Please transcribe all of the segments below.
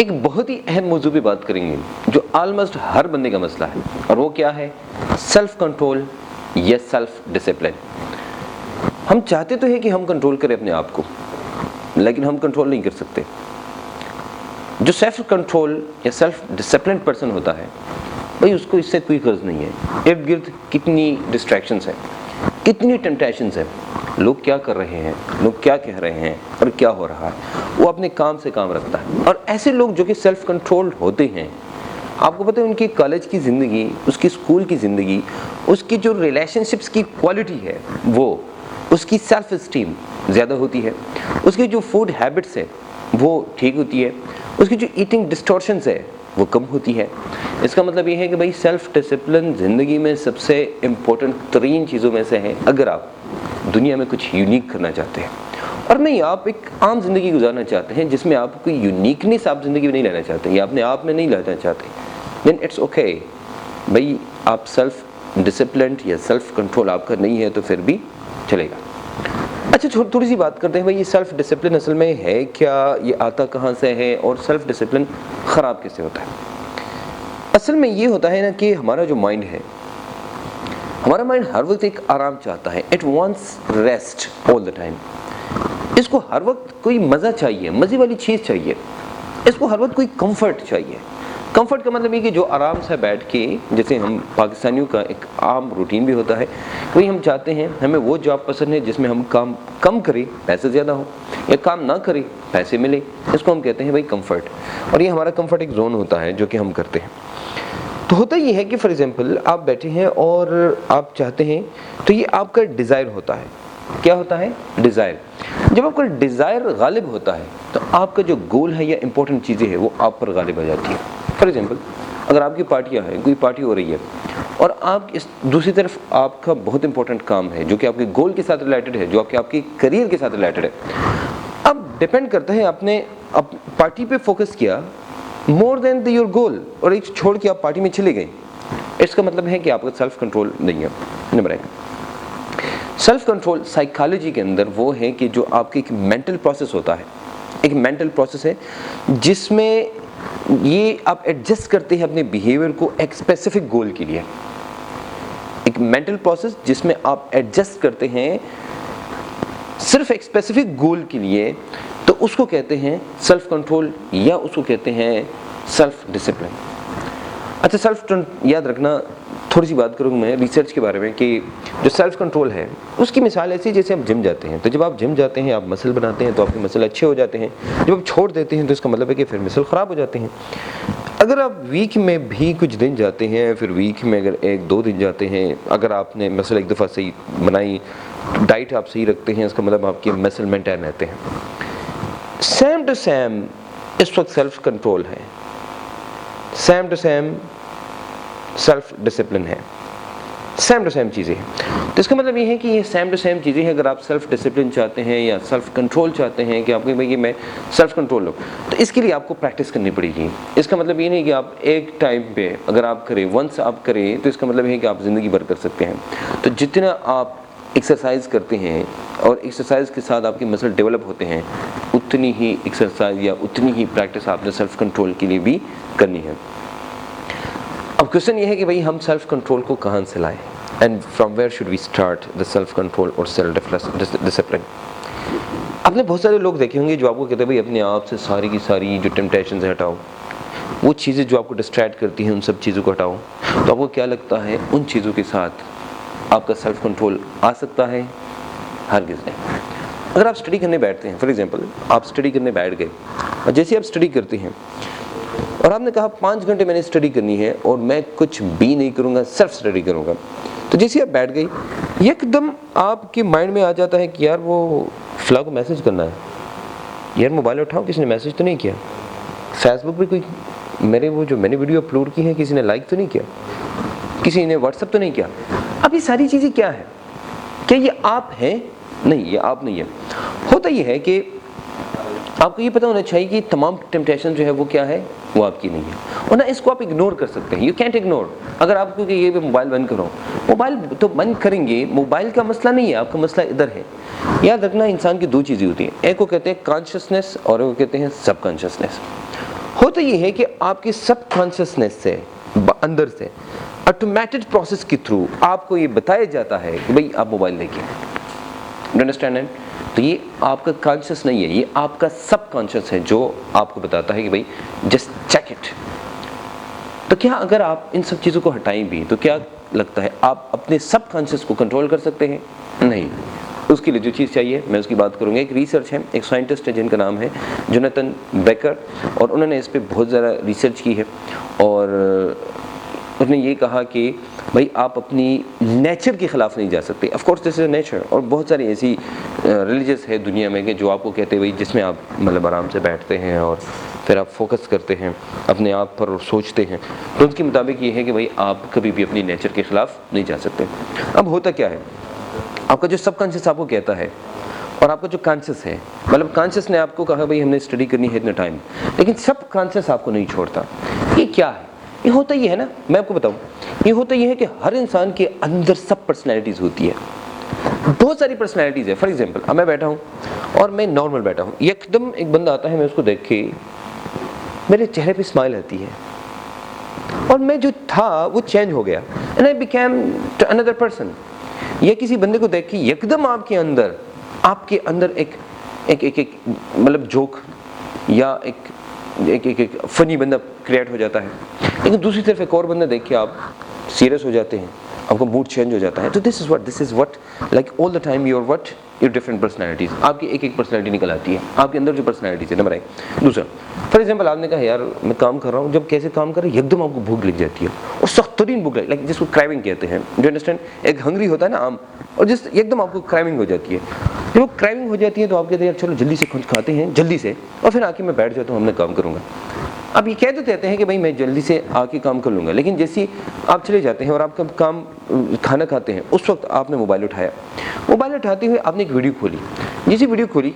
एक बहुत ही अहम मौजू पे बात करेंगे जो ऑलमोस्ट हर बंदे का मसला है, और वो क्या है? सेल्फ कंट्रोल या सेल्फ डिसिप्लिन। हम चाहते तो है कि हम कंट्रोल करें अपने आप को, लेकिन हम कंट्रोल नहीं कर सकते। जो सेल्फ कंट्रोल या सेल्फ डिसिप्लिन पर्सन होता है भाई, उसको इससे कोई गर्ज नहीं है। इर्द गिर्द कितनी डिस्ट्रैक्शंस हैं, कितनी टेम्पटेशंस हैं, लोग क्या कर रहे हैं, लोग क्या कह रहे हैं और क्या हो रहा है, वो अपने काम से काम रखता है। और ऐसे लोग जो कि सेल्फ कंट्रोल्ड होते हैं, आपको पता है उनकी कॉलेज की ज़िंदगी, उसकी स्कूल की ज़िंदगी, उसकी जो रिलेशनशिप्स की क्वालिटी है वो, उसकी सेल्फ इस्टीम ज़्यादा होती है, उसकी जो फूड हैबिट्स है वो ठीक होती है, उसकी जो ईटिंग डिस्टॉर्शंस है वो कम होती है। इसका मतलब ये है कि भाई सेल्फ डिसिप्लिन ज़िंदगी में सबसे इम्पोर्टेंट तरीन चीज़ों में से है, अगर आप दुनिया में कुछ यूनिक करना चाहते हैं। और नहीं, आप एक आम ज़िंदगी गुजारना चाहते हैं जिसमें आप कोई यूनिकनेस आप ज़िंदगी में नहीं लेना चाहते या अपने आप में नहीं लाना चाहते, देन इट्स ओके भाई, आप सेल्फ डिसिप्लिन या सेल्फ कंट्रोल आपका नहीं है तो फिर भी चलेगा। अच्छा, थोड़ी सी बात करते हैं भाई, ये सेल्फ डिसिप्लिन असल में है क्या, ये आता कहाँ से है और सेल्फ डिसिप्लिन ख़राब कैसे होता है? असल में ये होता है ना कि हमारा जो माइंड है, हमारा माइंड हर वक्त एक आराम चाहता है। It wants rest all the time. इसको हर वक्त कोई मज़ा चाहिए, मज़े वाली चीज़ चाहिए, इसको हर वक्त कोई कंफर्ट चाहिए। कंफर्ट का मतलब ये कि जो आराम से बैठ के, जैसे हम पाकिस्तानियों का एक आम रूटीन भी होता है, कोई हम चाहते हैं हमें वो जॉब पसंद है जिसमें हम काम कम करें पैसे ज़्यादा हो, या काम ना करें पैसे मिले, इसको हम कहते हैं भाई कंफर्ट। और ये हमारा कंफर्ट एक जोन होता है जो कि हम करते हैं। तो होता ये है कि फॉर एग्जांपल आप बैठे हैं और आप चाहते हैं, तो ये आपका डिज़ायर होता है। क्या होता है? डिज़ायर। जब आपका डिज़ायर गालिब होता है तो आपका जो गोल है या इंपॉर्टेंट चीज़ें हैं वो आप पर गालिब आ जाती है। फॉर एग्जांपल, अगर आपकी पार्टियाँ हैं, कोई पार्टी हो रही है और आप इस दूसरी तरफ आपका बहुत इंपॉर्टेंट काम है जो कि आपके गोल के साथ रिलेटेड है, जो आपके करियर के साथ रिलेटेड है, अब डिपेंड करता है आपने पार्टी पे फोकस किया मोर देन योर गोल, और एक छोड़ के आप पार्टी में चले गए, इसका मतलब है कि आपका सेल्फ कंट्रोल नहीं है। नंबर 1, सेल्फ कंट्रोल साइकोलॉजी के अंदर वो है कि जो आपके एक मेंटल प्रोसेस होता है, एक मेंटल प्रोसेस है जिसमें ये आप एडजस्ट करते हैं अपने बिहेवियर को एक स्पेसिफिक गोल के लिए। एक मेंटल प्रोसेस जिसमें आप एडजस्ट करते हैं सिर्फ एक स्पेसिफिक गोल के लिए, तो उसको कहते हैं सेल्फ कंट्रोल या उसको कहते हैं सेल्फ डिसिप्लिन। अच्छा, सेल्फ याद रखना, थोड़ी सी बात करूँगा मैं रिसर्च के बारे में कि जो सेल्फ कंट्रोल है उसकी मिसाल ऐसी जैसे आप जिम जाते हैं, तो जब आप जिम जाते हैं आप मसल बनाते हैं तो आपके मसल अच्छे हो जाते हैं। जब आप छोड़ देते हैं तो इसका मतलब है कि फिर मसल ख़राब हो जाते हैं। अगर आप वीक में भी कुछ दिन जाते हैं, फिर वीक में अगर 1-2 दिन जाते हैं, अगर आपने मसल एक दफ़ा सही बनाई, डाइट आप सही रखते हैं, इसका मतलब आपके मसल मेंटेन रहते हैं। सेम टू सेम इस वक्त सेल्फ कंट्रोल है, same to same self discipline है, सेम टू सेम चीज़ें हैं। तो इसका मतलब ये है कि ये सेम टू सेम चीज़ें हैं। अगर आप सेल्फ डिसिप्लिन चाहते हैं या सेल्फ कंट्रोल चाहते हैं कि आपके भाई मैं सेल्फ कंट्रोल हो, तो इसके लिए आपको प्रैक्टिस करनी पड़ेगी। इसका मतलब ये नहीं कि आप एक टाइम पे अगर आप करें, वंस आप करें, तो इसका मतलब है कि आप ज़िंदगी भर कर सकते हैं। तो जितना आप एक्सरसाइज करते हैं और एक्सरसाइज के साथ आपके मसल डेवलप होते हैं, उतनी ही एक्सरसाइज या उतनी ही प्रैक्टिस आपने सेल्फ कंट्रोल के लिए भी करनी है। अब क्वेश्चन ये है कि भाई हम सेल्फ कंट्रोल को कहाँ से लाएं, and from where should we start the self control और सेल्फ डिसिप्लिन। आपने बहुत सारे लोग देखे होंगे जो आपको कहते हैं भाई अपने आप से सारी की सारी जो टेम्पटेशंस है हटाओ, वो चीज़ें जो आपको डिस्ट्रैक्ट करती हैं उन सब चीज़ों को हटाओ। तो आपको क्या लगता है उन चीज़ों के साथ आपका सेल्फ कंट्रोल आ सकता है? हरगिज़ नहीं। अगर आप स्टडी करने बैठते हैं, फॉर एग्जांपल आप स्टडी करने बैठ गए और जैसे आप स्टडी करते हैं और आपने कहा 5 घंटे मैंने स्टडी करनी है और मैं कुछ भी नहीं करूँगा, सिर्फ स्टडी करूँगा, तो जैसे आप बैठ गई, एकदम आपके माइंड में आ जाता है कि यार वो फला को मैसेज करना है, यार मोबाइल उठाओ, किसी ने मैसेज तो नहीं किया, फेसबुक पे कोई मैंने वीडियो अपलोड की है किसी ने लाइक तो नहीं किया, किसी ने व्हाट्सअप तो नहीं किया। अब ये सारी चीज़ें क्या है? क्या ये आप हैं? नहीं, ये आप नहीं है। होता ये है कि आपको ये पता होना चाहिए कि तमाम टेम्पटेशन जो है वो क्या है, वो आपकी नहीं है, और ना इसको आप इग्नोर कर सकते हैं। You can't ignore. अगर आपको कि ये मोबाइल बंद करो, मोबाइल तो बंद करेंगे, मोबाइल का मसला नहीं है, आपका मसला इधर है। याद रखना, इंसान की 2 चीज़ें होती हैं, एक को कहते हैं कॉन्शियसनेस और वो कहते हैं सबकॉन्शियसनेस। होता ये है कि आपके सबकॉन्शियसनेस से, अंदर से ऑटोमेटेड प्रोसेस के थ्रू आपको ये बताया जाता है कि भाई आप मोबाइल देखिए। You understand it? तो ये आपका कॉन्शियस नहीं है, ये आपका सबकॉन्शियस है जो आपको बताता है कि भाई जस्ट चेक इट। तो क्या अगर आप इन सब चीज़ों को हटाएं भी तो क्या लगता है आप अपने सबकॉन्शियस को कंट्रोल कर सकते हैं? नहीं। उसके लिए जो चीज़ चाहिए मैं उसकी बात करूँगा। एक रिसर्च है, एक साइंटिस्ट है जिनका नाम है जोनाथन बेकर, और उन्होंने इस पर बहुत ज़्यादा रिसर्च की है और उसने ये कहा कि भाई आप अपनी नेचर के ख़िलाफ़ नहीं जा सकते। Of course this is nature, और बहुत सारी ऐसी रिलीजियस है दुनिया में कि जो आपको कहते हैं भाई जिसमें आप मतलब आराम से बैठते हैं और फिर आप फोकस करते हैं अपने आप पर और सोचते हैं, तो उनके मुताबिक ये है कि भाई आप कभी भी अपनी नेचर के ख़िलाफ़ नहीं जा सकते। अब होता क्या है, आपका जो सबकॉन्शियस आपको कहता है और आपका जो कॉन्शियस है, मतलब कॉन्शियस ने आपको कहा भाई हमने स्टडी करनी है इतना टाइम, लेकिन सबकॉन्शियस आपको नहीं छोड़ता। ये क्या है? ये होता ये है ना, मैं आपको बताऊं, ये होता ये है कि हर इंसान के अंदर सब पर्सनैलिटीज़ होती है, बहुत सारी पर्सनैलिटीज़ है। फॉर एग्जांपल अब मैं बैठा हूँ और मैं नॉर्मल बैठा हूँ, एकदम एक बंदा आता है, मैं उसको देख के मेरे चेहरे पे स्माइल आती है और मैं जो था वो चेंज हो गया, and I became another person. या किसी बंदे को देख के एकदम आपके अंदर एक मतलब जोक या एक फनी बंदा क्रिएट हो जाता है, लेकिन दूसरी तरफ एक और बंदा देख के आप सीरियस हो जाते हैं, आपका मूड चेंज हो जाता है। तो this is what like all the time your different personalities, आपकी एक पर्सनैलिटी निकल आती है, आपके अंदर जो पर्सनैलिटीज़ है। नंबर 1। दूसरा, फॉर एग्जांपल आपने कहा यार मैं काम कर रहा हूँ, जब कैसे काम कर रहे एकदम आपको भूख लग जाती है और सख्त तरीन भूख लग, लाइक जिसको क्राइविंग कहते हैं, डू अंडरस्टैंड? एक हंगरी होता है ना आम, और जिस एकदम आपको क्राइविंग हो जाती है। जब वो क्राइविंग हो जाती है तो आप कहते हैं यार चलो जल्दी से कुछ खाते हैं जल्दी से, और फिर आके मैं बैठ जाता हूँ, मैं काम करूँगा। अब ये कह देते हैं कि भाई मैं जल्दी से आके काम कर लूँगा, लेकिन जैसे आप चले जाते हैं और आपका काम खाना खाते हैं, उस वक्त आपने मोबाइल उठाया, मोबाइल उठाते हुए आपने एक वीडियो खोली, जैसी वीडियो खोली,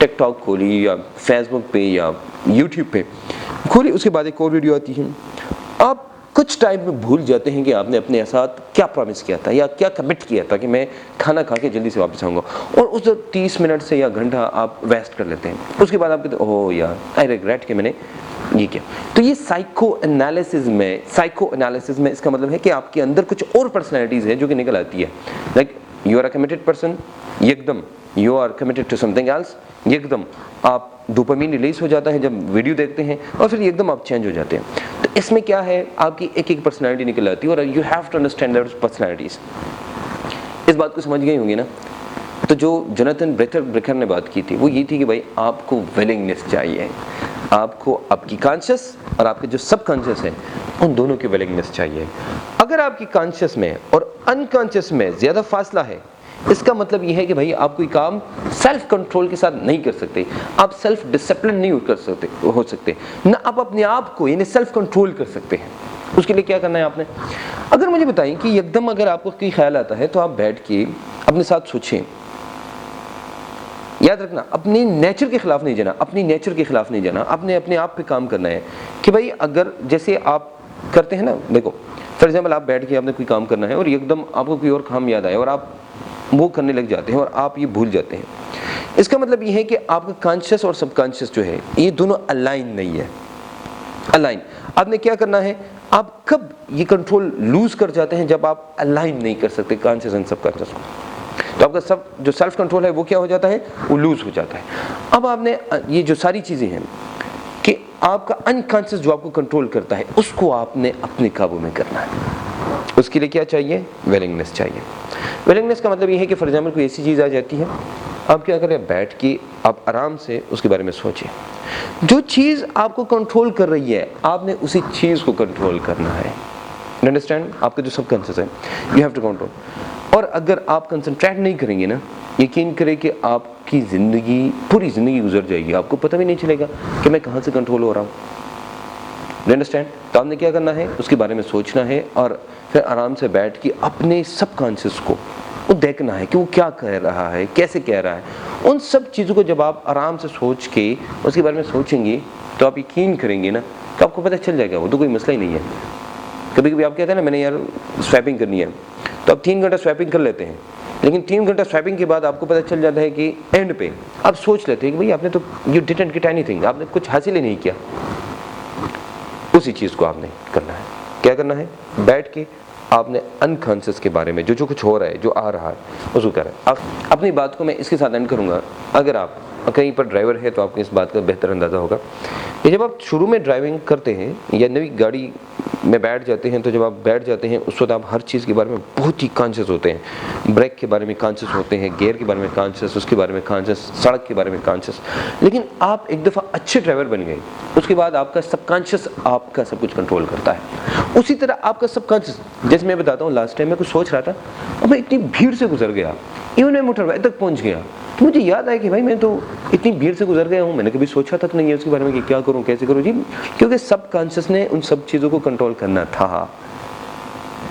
टिकटॉक खोली या फेसबुक पे या यूट्यूब पे खोली, उसके बाद एक और वीडियो आती है। आप कुछ टाइम में भूल जाते हैं कि आपने अपने साथ क्या प्रॉमिस किया था या क्या कमिट किया था कि मैं खाना खा के जल्दी से वापस आऊँगा, और उस 30 मिनट से या घंटा आप वेस्ट कर लेते हैं। उसके बाद आप कहते हैं ओह यार आई रिग्रेट कि मैंने ये क्या। तो ये साइको एनालिसिस में इसका मतलब है कि आपके अंदर कुछ और पर्सनैलिटीज़ है जो कि निकल आती है। Like you are a committed person, एकदम you are committed to something else, एकदम आप डोपामिन रिलीज हो जाता है जब वीडियो देखते हैं, और फिर एकदम आप चेंज हो जाते हैं। तो इसमें क्या है, आपकी एक पर्सनैलिटी निकल आती है और you have to understand that personalities. इस बात को समझ गई होंगी ना? तो जो जोनाथन बेकर ने बात की थी वो ये थी कि भाई आपको विलिंगनेस चाहिए, आपको आपकी कॉन्शियस और आपके जो सबकॉन्शियस है उन दोनों की विलिंगनेस चाहिए। अगर आपकी कॉन्शियस में और अनकॉन्शियस में ज़्यादा फासला है, इसका मतलब यह है कि भाई आप कोई काम सेल्फ कंट्रोल के साथ नहीं कर सकते, आप सेल्फ डिसिप्लिन नहीं हो सकते, ना आप अपने आप को यानी सेल्फ कंट्रोल कर सकते हैं। उसके लिए क्या करना है आपने? अगर मुझे बताएं कि एकदम अगर आपको कोई ख्याल आता है तो आप बैठ के अपने साथ सोचें, याद रखना अपनी नेचर के खिलाफ नहीं जाना, अपनी नेचर के खिलाफ नहीं जाना, आपने अपने आप पे काम करना है कि भाई अगर जैसे आप करते हैं ना, देखो फॉर एग्जांपल आप बैठ के आपने कोई काम करना है और एकदम आपको कोई और काम याद आए और आप वो करने लग जाते हैं और आप ये भूल जाते हैं। इसका मतलब ये है कि आपका कॉन्शियस और सबकॉन्शियस जो है ये दोनों अलाइन नहीं है। अलाइन आपने क्या करना है, आप कब ये कंट्रोल लूज कर जाते हैं, जब आप अलाइन नहीं कर सकते कॉन्शियस एंड सबकॉन्शियस को, तो आपका सब जो सेल्फ कंट्रोल है वो क्या हो जाता है, वो लूज हो जाता है। अब आपने ये जो सारी चीज़ें हैं कि आपका अनकॉन्शियस जो आपको कंट्रोल करता है उसको आपने अपने काबू में करना है। उसके लिए क्या चाहिए, विलिंगनेस चाहिए। विलिंगनेस का मतलब ये है कि फॉर एग्जाम्पल कोई ऐसी चीज़ आ जाती है, आप क्या करें, बैठ के आप आराम से उसके बारे में सोचें। जो चीज़ आपको कंट्रोल कर रही है आपने उसी चीज़ को कंट्रोल करना है। अंडरस्टैंड? आपका जो सबकॉन्शियस है यू हैव टू कंट्रोल। और अगर आप कंसंट्रेट नहीं करेंगे ना, यकीन करें कि आपकी ज़िंदगी पूरी ज़िंदगी गुजर जाएगी, आपको पता भी नहीं चलेगा कि मैं कहाँ से कंट्रोल हो रहा हूँ। अंडरस्टैंड? तो आपने क्या करना है, उसके बारे में सोचना है और फिर आराम से बैठ के अपने सबकॉन्शियस को वो देखना है कि वो क्या कह रहा है, कैसे कह रहा है। उन सब चीज़ों को जब आप आराम से सोच के उसके बारे में सोचेंगे तो आप यकीन करेंगे ना कि आपको पता चल जाएगा, वो तो कोई मसला ही नहीं है। कभी कभी आप कहते हैं ना मैंने यार स्वैपिंग करनी है, तो आप 3 घंटा स्वैपिंग कर लेते हैं, लेकिन 3 घंटा स्वैपिंग के बाद आपको पता चल जाता है कि एंड पे आप सोच लेते हैं कि भाई आपने तो यू डिडंट गेट एनीथिंग, आपने कुछ हासिल ही नहीं किया। उसी चीज़ को आपने करना है। क्या करना है? बैठ के आपने अनकॉन्शियस के बारे में जो कुछ हो रहा है, जो आ रहा है, उसको कर रहा है। अब अपनी बात को मैं इसके साथ एंड करूँगा। अगर आप कहीं पर ड्राइवर है तो आपको इस बात का बेहतर अंदाज़ा होगा कि जब आप शुरू में ड्राइविंग करते हैं या नई गाड़ी में बैठ जाते हैं, तो जब आप बैठ जाते हैं उस वक्त आप हर चीज़ के बारे में बहुत ही कॉन्शियस होते हैं। ब्रेक के बारे में कॉन्शियस होते हैं, गियर के बारे में कॉन्शियस, उसके बारे में कॉन्शियस, सड़क के बारे में कॉन्शियस। लेकिन आप एक दफ़ा अच्छे ड्राइवर बन गए, उसके बाद आपका सबकॉन्शियस आपका सब कुछ कंट्रोल करता है। उसी तरह आपका सबकॉन्शियस, जैसे मैं बताता हूँ, लास्ट टाइम मैं कुछ सोच रहा था और मैं इतनी भीड़ से गुजर गया, इवन मैं मोटरवे तक पहुँच गया, तो मुझे याद आया कि भाई मैं तो इतनी भीड़ से गुजर गया हूँ, मैंने कभी सोचा तक नहीं है उसके बारे में कि क्या करूँ, कैसे करूँ जी, क्योंकि सबकॉन्शियस ने उन सब चीज़ों को कंट्रोल करना था।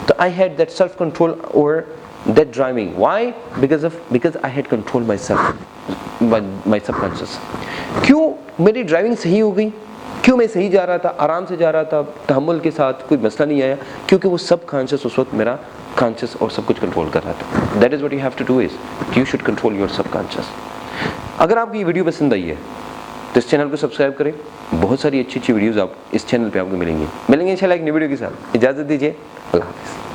तो I had that self control over that driving. Why? Because I had control my self, my subconscious. क्यों मेरी ड्राइविंग सही हो गई? क्यों मैं सही जा रहा था, आराम से जा रहा था, तहम्मुल के साथ, कोई मसला नहीं आया? क्योंकि वो सबकॉन्शियस उस वक्त मेरा कॉन्शियस और सब कुछ कंट्रोल कर रहा था। That is what you have to do, is you should control your subconscious. अगर आपको ये वीडियो पसंद आई है तो इस चैनल को सब्सक्राइब करें। बहुत सारी अच्छी अच्छी वीडियोस आप इस चैनल पे आपको मिलेंगी इंशाल्लाह एक नई वीडियो के साथ। इजाज़त दीजिए, अल्लाह हाफ़िज़।